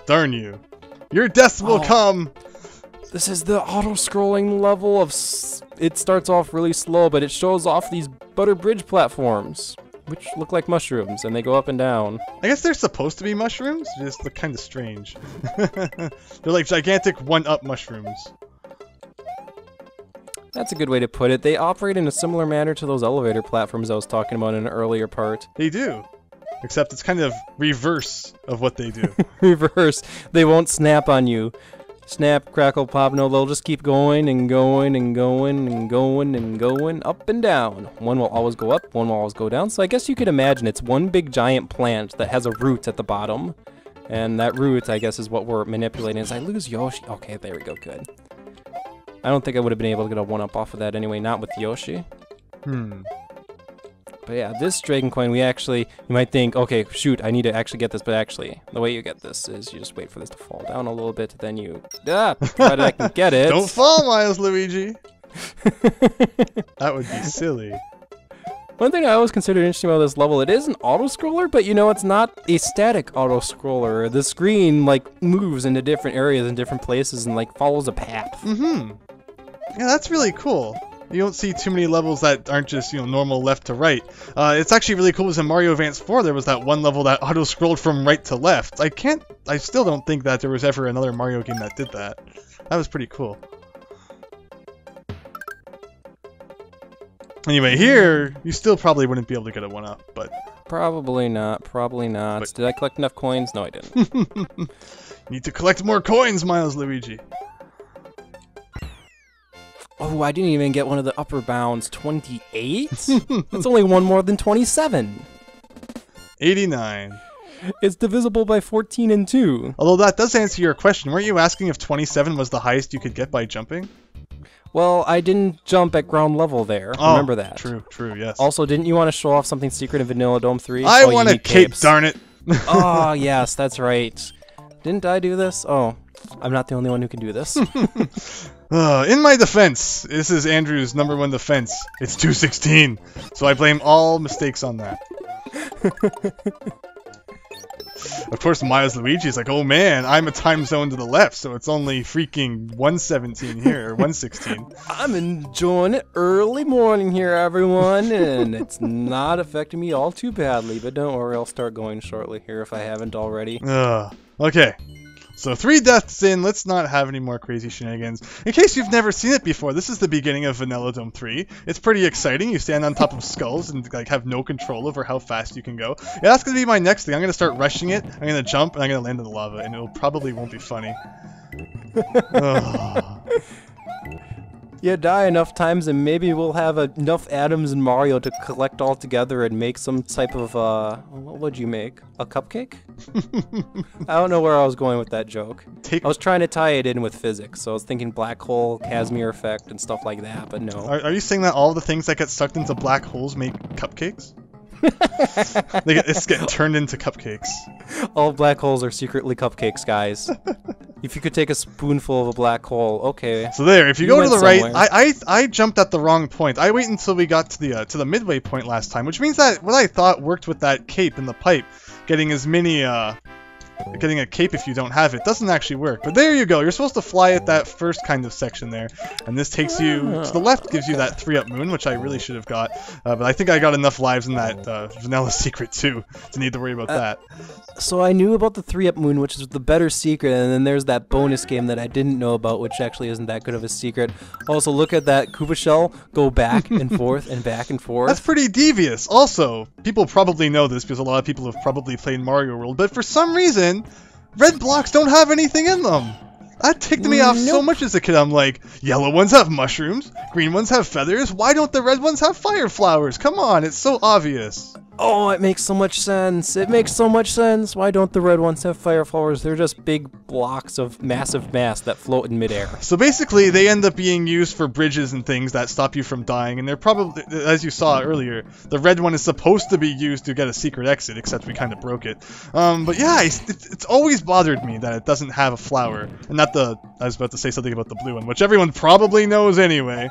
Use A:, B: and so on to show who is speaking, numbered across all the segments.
A: Darn you. Your death will come!
B: This is the auto-scrolling level of... It starts off really slow, but it shows off these butter bridge platforms, which look like mushrooms, and they go up and down.
A: I guess they're supposed to be mushrooms, they just look kind of strange. They're like gigantic one-up mushrooms.
B: That's a good way to put it. They operate in a similar manner to those elevator platforms I was talking about in an earlier part.
A: They do. Except it's kind of reverse of what they do.
B: Reverse. They won't snap on you. Snap, crackle, pop. No, they'll just keep going and going and going and going and going up and down. One will always go up, one will always go down. So I guess you could imagine it's one big giant plant that has a root at the bottom. And that root, I guess, is what we're manipulating. As I lose Yoshi. Okay, there we go. Good. I don't think I would have been able to get a 1-up off of that anyway, not with Yoshi. But yeah, this Dragon Coin, you might think, okay, shoot, I need to actually get this, but actually, the way you get this is you just wait for this to fall down a little bit, then you, but I can get it.
A: Don't fall, Mileslugi! That would be silly.
B: One thing I always considered interesting about this level, it is an auto-scroller, but you know, it's not a static auto-scroller. The screen, like, moves into different areas and different places and, like, follows a path.
A: Yeah, that's really cool. You don't see too many levels that aren't just, normal left to right. It's actually really cool because in Mario Advance 4 there was that one level that auto-scrolled from right to left. I still don't think that there was ever another Mario game that did that. That was pretty cool. Anyway, here, you still probably wouldn't be able to get a 1-up, but...
B: Probably not, probably not. But did I collect enough coins? No, I didn't.
A: Need to collect more coins, Mileslugi.
B: Oh, I didn't even get one of the upper bounds. 28? That's only one more than 27.
A: 89.
B: It's divisible by 14 and 2.
A: Although that does answer your question. Weren't you asking if 27 was the highest you could get by jumping?
B: Well, I didn't jump at ground level there.
A: Oh,
B: remember that.
A: True, yes.
B: Also, didn't you want to show off something secret in Vanilla Dome 3?
A: I want a cape, darn it!
B: Oh, yes, that's right. Didn't I do this? Oh, I'm not the only one who can do this.
A: In my defense, this is Andrew's #1 defense. It's 216, so I blame all mistakes on that. Of course, Milesluigi is like, oh man, I'm a time zone to the left, so it's only freaking 117 here, or 116.
B: I'm enjoying it early morning here, everyone, and it's not affecting me all too badly, but don't worry, I'll start going shortly here if I haven't already.
A: Okay. So 3 deaths in, let's not have any more crazy shenanigans. In case you've never seen it before, this is the beginning of Vanilla Dome 3. It's pretty exciting. You stand on top of skulls and like have no control over how fast you can go. Yeah, that's going to be my next thing. I'm going to start rushing it, I'm going to jump, and I'm going to land in the lava, and it probably won't be funny.
B: Yeah, die enough times and maybe we'll have enough atoms in Mario to collect all together and make some type of, what would you make? A cupcake? I don't know where I was going with that joke. I was trying to tie it in with physics, so I was thinking black hole, Casimir effect, and stuff like that, but no.
A: Are you saying that all the things that get sucked into black holes make cupcakes? They get turned into cupcakes.
B: All black holes are secretly cupcakes, guys. If you could take a spoonful of a black hole, okay.
A: So there, if you go to the right, I jumped at the wrong point. I wait until we got to the midway point last time, which means that what I thought worked with that cape in the pipe, getting as many getting a cape if you don't have it doesn't actually work. But there you go. You're supposed to fly at that first kind of section there, and this takes you to the left, gives you that 3-up moon, which I really should have got. But I think I got enough lives in that vanilla secret too to need to worry about that.
B: So I knew about the 3-up moon, which is the better secret, and then there's that bonus game that I didn't know about, which actually isn't that good of a secret. Also, look at that Koopa shell go back and forth and back and forth.
A: That's pretty devious. Also, people probably know this because a lot of people have probably played Mario World, but for some reason, red blocks don't have anything in them. That ticked me off so much as a kid. I'm like, yellow ones have mushrooms, green ones have feathers, why don't the red ones have fire flowers? Come on, it's so obvious.
B: Oh, it makes so much sense. It makes so much sense. Why don't the red ones have fire flowers? They're just big blocks of massive mass that float in midair.
A: So basically, they end up being used for bridges and things that stop you from dying, and they're probably, as you saw earlier, the red one is supposed to be used to get a secret exit, except we kind of broke it. But yeah, it's always bothered me that it doesn't have a flower, and not the, I was about to say something about the blue one, which everyone probably knows anyway.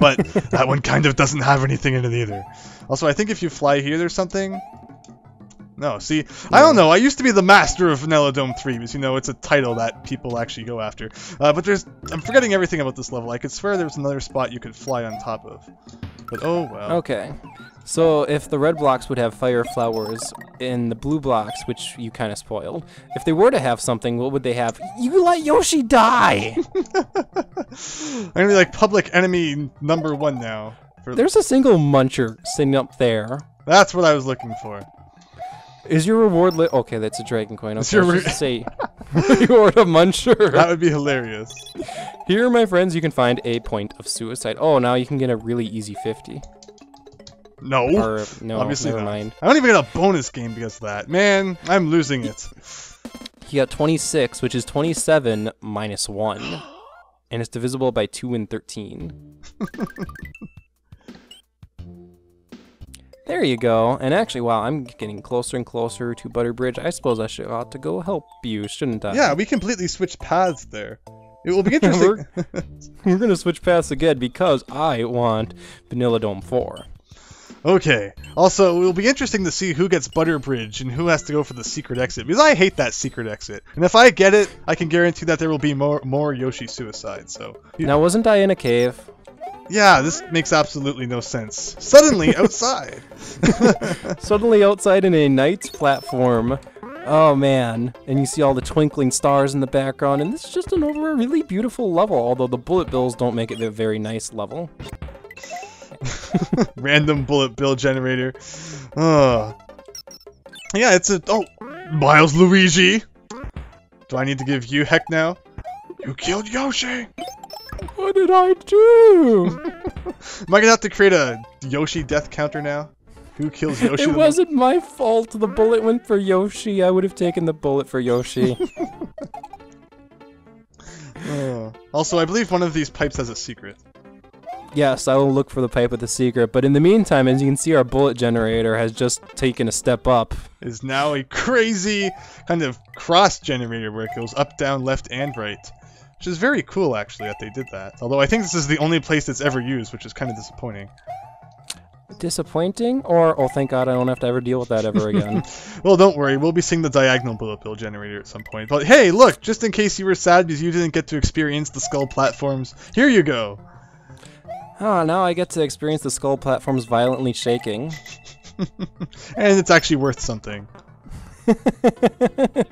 A: But that one kind of doesn't have anything in it either. Also, I think if you fly here, there's something. No, see, I don't know. I used to be the master of Vanilla Dome 3, because, you know, it's a title that people actually go after. But I'm forgetting everything about this level. I could swear there was another spot you could fly on top of. But oh well.
B: Okay. So if the red blocks would have fire flowers in the blue blocks, which you kind of spoiled, if they were to have something, what would they have? You let Yoshi die!
A: I'm gonna be like public enemy #1 now.
B: There's a single muncher sitting up there.
A: That's what I was looking for.
B: Is your reward okay, that's a dragon coin. Okay, let's just say reward a muncher.
A: That would be hilarious.
B: Here, my friends, you can find a point of suicide. Oh, now you can get a really easy 50.
A: No.
B: Or, no,
A: obviously
B: never
A: not.
B: mind.
A: I don't even get a bonus game because of that. Man, I'm losing it.
B: You got 26, which is 27 minus 1. And it's divisible by 2 and 13. There you go. And actually, wow, I'm getting closer and closer to Butterbridge. I suppose I ought to go help you, shouldn't I?
A: Yeah, we completely switched paths there. It will be interesting.
B: We're going to switch paths again because I want Vanilla Dome 4.
A: Okay. Also, it will be interesting to see who gets Butterbridge and who has to go for the secret exit, because I hate that secret exit. And if I get it, I can guarantee that there will be more Yoshi suicides. So.
B: Now, wasn't I in a cave?
A: Yeah, this makes absolutely no sense. Suddenly, outside.
B: Suddenly outside in a knight's platform. Oh, man. And you see all the twinkling stars in the background, and this is just a really beautiful level, although the bullet bills don't make it a very nice level.
A: Random bullet bill generator. Yeah, it's a... Oh, Mileslugi! Do I need to give you heck now? You killed Yoshi!
B: What did I do?
A: Am I gonna have to create a Yoshi death counter now? Who kills Yoshi?
B: It wasn't my fault. The bullet went for Yoshi. I would have taken the bullet for Yoshi.
A: Also, I believe one of these pipes has a secret.
B: Yes, I will look for the pipe with the secret. But in the meantime, as you can see, our bullet generator has just taken a step up.
A: Is now a crazy kind of cross generator where it goes up, down, left, and right. Which is very cool, actually, that they did that. Although I think this is the only place it's ever used, which is kind of disappointing.
B: Disappointing? Or, oh, thank God I don't have to ever deal with that ever again.
A: Well, don't worry. We'll be seeing the diagonal bullet bill generator at some point. But hey, look! Just in case you were sad because you didn't get to experience the skull platforms, here you go!
B: Ah, now I get to experience the skull platforms violently shaking.
A: And it's actually worth something.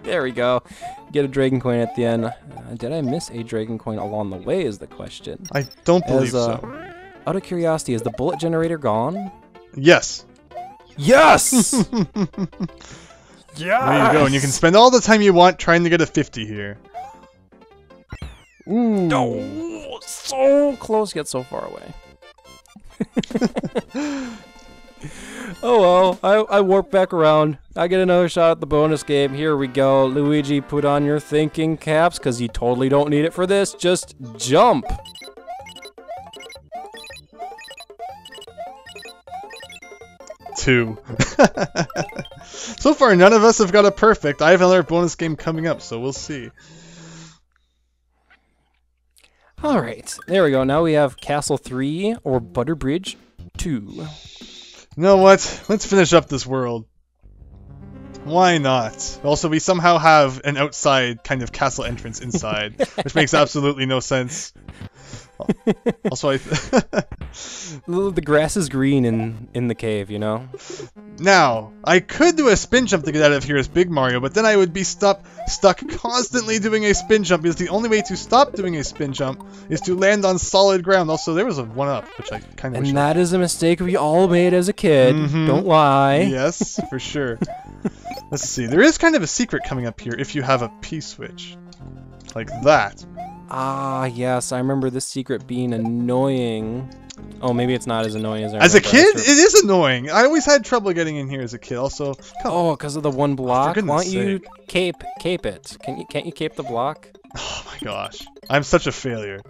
B: There we go. Get a dragon coin at the end. Did I miss a dragon coin along the way is the question.
A: I don't believe so.
B: Out of curiosity, is the bullet generator gone?
A: Yes.
B: Yes! Yes!
A: There you go, and you can spend all the time you want trying to get a 50 here. Ooh.
B: No! So close yet so far away. Oh well, I warp back around. I get another shot at the bonus game. Here we go. Luigi, put on your thinking caps, because you totally don't need it for this. Just jump.
A: Two. So far, none of us have got a perfect. I have another bonus game coming up, so we'll see.
B: Alright, there we go. Now we have Castle 3 or Butterbridge 2.
A: You know what? Let's finish up this world. Why not? Also, we somehow have an outside kind of castle entrance inside, which makes absolutely no sense. Also,
B: The grass is green in the cave, you know?
A: Now, I could do a spin jump to get out of here as Big Mario, but then I would be stuck constantly doing a spin jump, because the only way to stop doing a spin jump is to land on solid ground. Also, there was a 1-up, which I kind of wish.
B: And that is a mistake we all made as a kid. Don't lie.
A: Yes, for sure. Let's see. There is kind of a secret coming up here if you have a P-switch. Like that.
B: Ah, yes. I remember this secret being annoying. Oh, maybe it's not as annoying as I
A: remember. As a kid, it is annoying. I always had trouble getting in here as a kid. Also,
B: because of the one block. Why don't you cape it? Can't you cape the block?
A: Oh my gosh, I'm such a failure.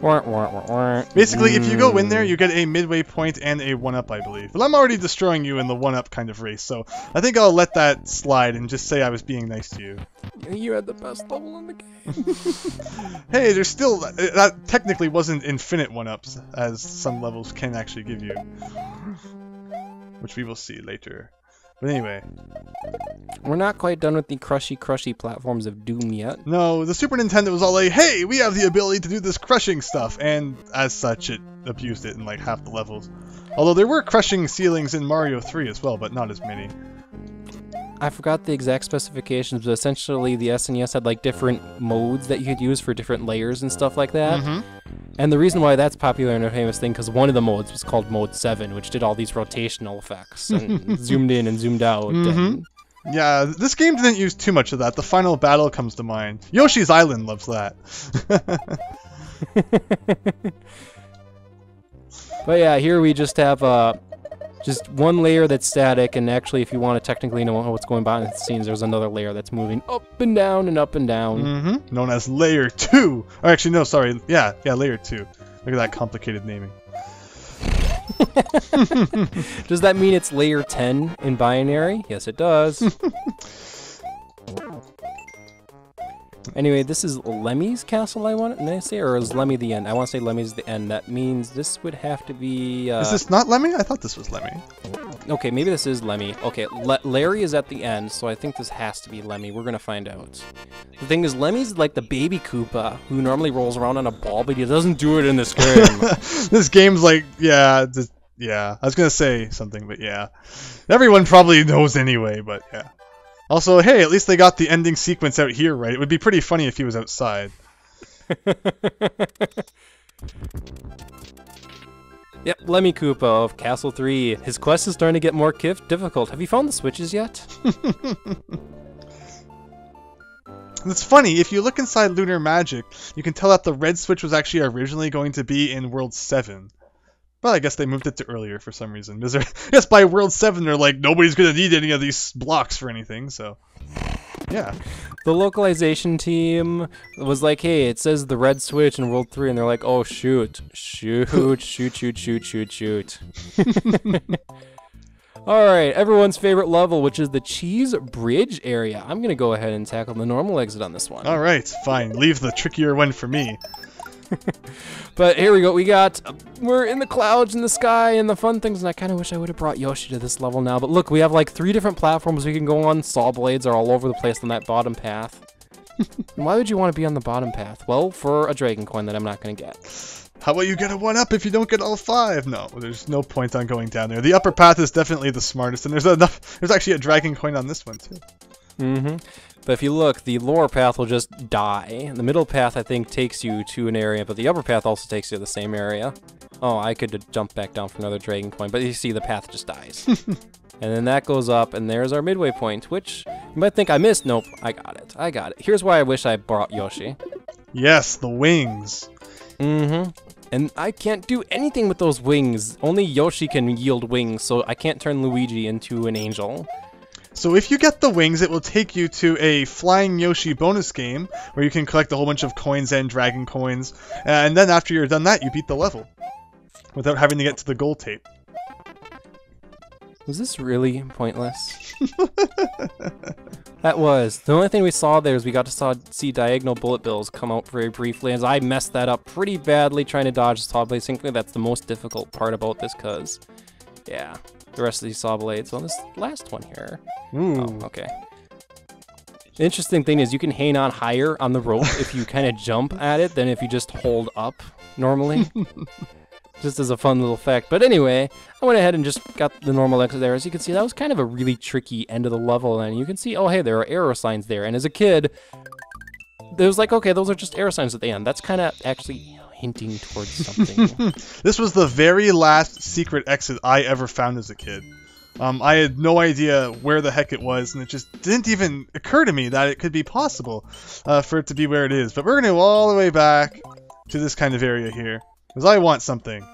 B: Wah, wah, wah, wah.
A: Basically, if you go in there, you get a midway point and a 1-up, I believe. But I'm already destroying you in the 1-up kind of race, so I think I'll let that slide and just say I was being nice to you.
B: You had the best level in the game.
A: Hey, there's still... That technically wasn't infinite 1-ups, as some levels can actually give you. Which we will see later. But anyway.
B: We're not quite done with the crushy platforms of Doom yet.
A: No, the Super Nintendo was all like, hey, we have the ability to do this crushing stuff, and as such, it abused it in like half the levels. Although there were crushing ceilings in Mario 3 as well, but not as many.
B: I forgot the exact specifications, but essentially the SNES had like different modes that you could use for different layers and stuff like that.
A: Mm-hmm.
B: And the reason why that's popular and a famous thing, because one of the modes was called Mode 7, which did all these rotational effects and zoomed in and zoomed out.
A: Mm-hmm.
B: And
A: yeah, this game didn't use too much of that. The final battle comes to mind. Yoshi's Island loves that.
B: But yeah, here we just have just one layer that's static, and actually if you want to technically know what's going on in the scenes, there's another layer that's moving up and down and up and down.
A: Mm-hmm. Known as Layer 2! Or actually, no, sorry. Yeah, Layer 2. Look at that complicated naming.
B: Does that mean it's layer 10 in binary? Yes, it does. Anyway, this is Lemmy's castle, I want to say, or is Lemmy the end? I want to say Lemmy's the end. That means this would have to be...
A: Is this not Lemmy? I thought this was Lemmy.
B: Okay, maybe this is Lemmy. Okay, Larry is at the end, so I think this has to be Lemmy. We're going to find out. The thing is, Lemmy's like the baby Koopa, who normally rolls around on a ball, but he doesn't do it in this game.
A: This game's like, yeah, I was going to say something, but yeah. Everyone probably knows anyway, but yeah. Also, hey, at least they got the ending sequence out here, right? It would be pretty funny if he was outside.
B: Yep, Lemmy Koopa of Castle 3. His quest is starting to get more difficult. Have you found the switches yet?
A: It's funny, if you look inside Lunar Magic, you can tell that the red switch was actually originally going to be in World 7. But I guess they moved it to earlier for some reason. Yes, by World 7, they're like, nobody's going to need any of these blocks for anything, so... Yeah.
B: The localization team was like, hey, it says the red switch in World 3, and they're like, oh, shoot. Alright, everyone's favorite level, which is the Cheese Bridge area. I'm going to go ahead and tackle the normal exit on this one.
A: Alright, fine. Leave the trickier one for me.
B: But here we go, we're in the clouds in the sky and the fun things, and I kind of wish I would have brought Yoshi to this level now. But look, we have like 3 different platforms we can go on. Saw blades are all over the place on that bottom path. And why would you want to be on the bottom path? Well, for a dragon coin that I'm not going to get.
A: How about you get a 1-up if you don't get all 5? No, there's no point on going down there. The upper path is definitely the smartest, and there's actually a dragon coin on this one too.
B: Mm-hmm. But if you look, the lower path will just die. The middle path, I think, takes you to an area, but the upper path also takes you to the same area. Oh, I could jump back down for another dragon coin, but you see the path just dies. And then that goes up, and there's our midway point, which you might think I missed. Nope, I got it. Here's why I wish I brought Yoshi.
A: Yes, the wings.
B: Mm-hmm. And I can't do anything with those wings. Only Yoshi can yield wings, so I can't turn Luigi into an angel.
A: So if you get the wings, it will take you to a Flying Yoshi bonus game, where you can collect a whole bunch of coins and dragon coins, and then after you're done that, you beat the level, without having to get to the gold tape.
B: Was this really pointless? That was. The only thing we saw there is we got to see diagonal bullet bills come out very briefly, as I messed that up pretty badly trying to dodge the saw blades. I think that's the most difficult part about this, because, yeah, the rest of these saw blades. Well, this last one here.
A: Ooh.
B: Oh, okay. The interesting thing is you can hang on higher on the rope if you kind of jump at it than if you just hold up normally. Just as a fun little fact. But anyway, I went ahead and just got the normal exit there. As you can see, that was kind of a really tricky end of the level. And you can see, oh, hey, there are arrow signs there. And as a kid, there was like, okay, those are just arrow signs at the end. That's kind of actually hinting towards something.
A: This was the very last secret exit I ever found as a kid. I had no idea where the heck it was, and it just didn't even occur to me that it could be possible for it to be where it is. But we're going to go all the way back to this kind of area here, because I want something.